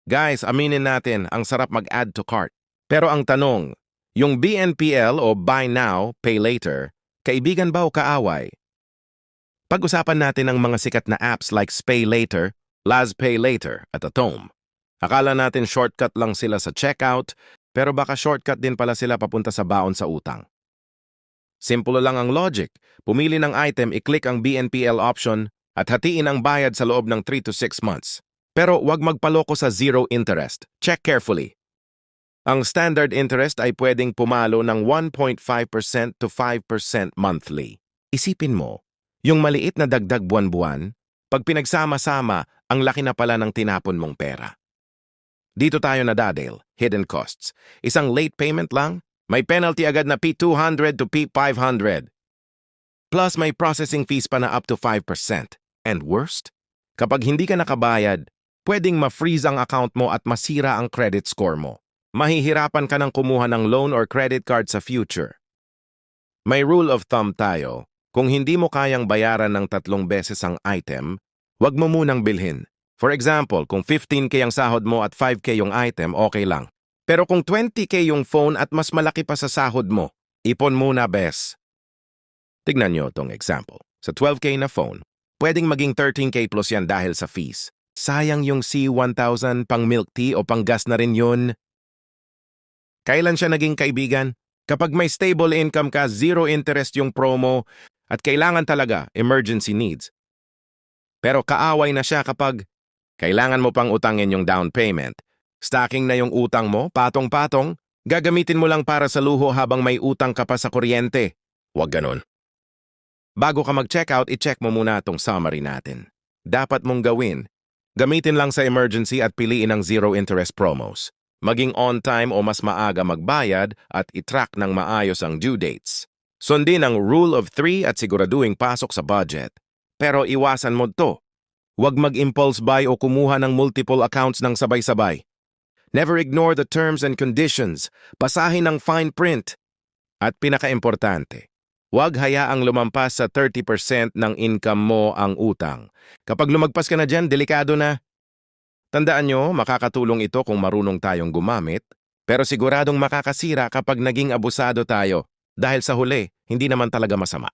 Guys, aminin natin, ang sarap mag-add to cart. Pero ang tanong, yung BNPL o Buy Now, Pay Later, kaibigan ba o kaaway? Pag-usapan natin ang mga sikat na apps like Spay Later, Laz Pay Later at Atome. Akala natin shortcut lang sila sa checkout, pero baka shortcut din pala sila papunta sa baon sa utang. Simple lang ang logic. Pumili ng item, i-click ang BNPL option at hatiin ang bayad sa loob ng 3 to 6 months. Pero huwag magpaloko sa zero interest. Check carefully. Ang standard interest ay pwedeng pumalo ng 1.5% to 5% monthly. Isipin mo, yung maliit na dagdag buwan-buwan, pag pinagsama-sama, ang laki na pala ng tinapon mong pera. Dito tayo nadadale, hidden costs. Isang late payment lang, may penalty agad na P200 to P500. Plus may processing fees pa na up to 5%. And worst, kapag hindi ka nakabayad, pwedeng ma-freeze ang account mo at masira ang credit score mo. Mahihirapan ka ng kumuha ng loan or credit card sa future. May rule of thumb tayo, kung hindi mo kayang bayaran ng 3 beses ang item, wag mo munang bilhin. For example, kung 15K ang sahod mo at 5K yung item, okay lang. Pero kung 20K yung phone at mas malaki pa sa sahod mo, ipon muna, bes. Tignan nyo tong example. Sa 12K na phone, pwedeng maging 13K plus yan dahil sa fees. Sayang yung C1000 pang milk tea o pang gas na rin yun. Kailan siya naging kaibigan? Kapag may stable income ka, zero interest yung promo, at kailangan talaga emergency needs. Pero kaaway na siya kapag kailangan mo pang utangin yung down payment. Stacking na yung utang mo, patong-patong, gagamitin mo lang para sa luho habang may utang ka pa sa kuryente. Huwag ganun. Bago ka mag-checkout, i-check mo muna itong summary natin. Dapat mong gawin, gamitin lang sa emergency at piliin ang zero interest promos. Maging on-time o mas maaga magbayad at i-track ng maayos ang due dates. Sundin ang Rule of 3 at siguraduhin pasok sa budget. Pero iwasan mo to. Huwag mag-impulse buy o kumuha ng multiple accounts ng sabay-sabay. Never ignore the terms and conditions. Basahin ang fine print. At pinaka-importante, huwag hayaang lumampas sa 30% ng income mo ang utang. Kapag lumagpas ka na dyan, delikado na. Tandaan nyo, makakatulong ito kung marunong tayong gumamit, pero siguradong makakasira kapag naging abusado tayo dahil sa huli, hindi naman talaga masama.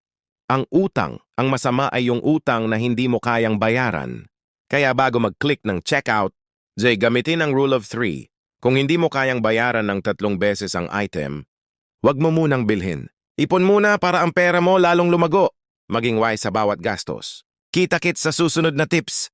Ang utang, ang masama ay yung utang na hindi mo kayang bayaran. Kaya bago mag-click ng checkout, gamitin ang Rule of 3. Kung hindi mo kayang bayaran ng 3 beses ang item, huwag mo munang bilhin. Ipon muna para ang pera mo lalong lumago. Maging wise sa bawat gastos. Kita-kits sa susunod na tips.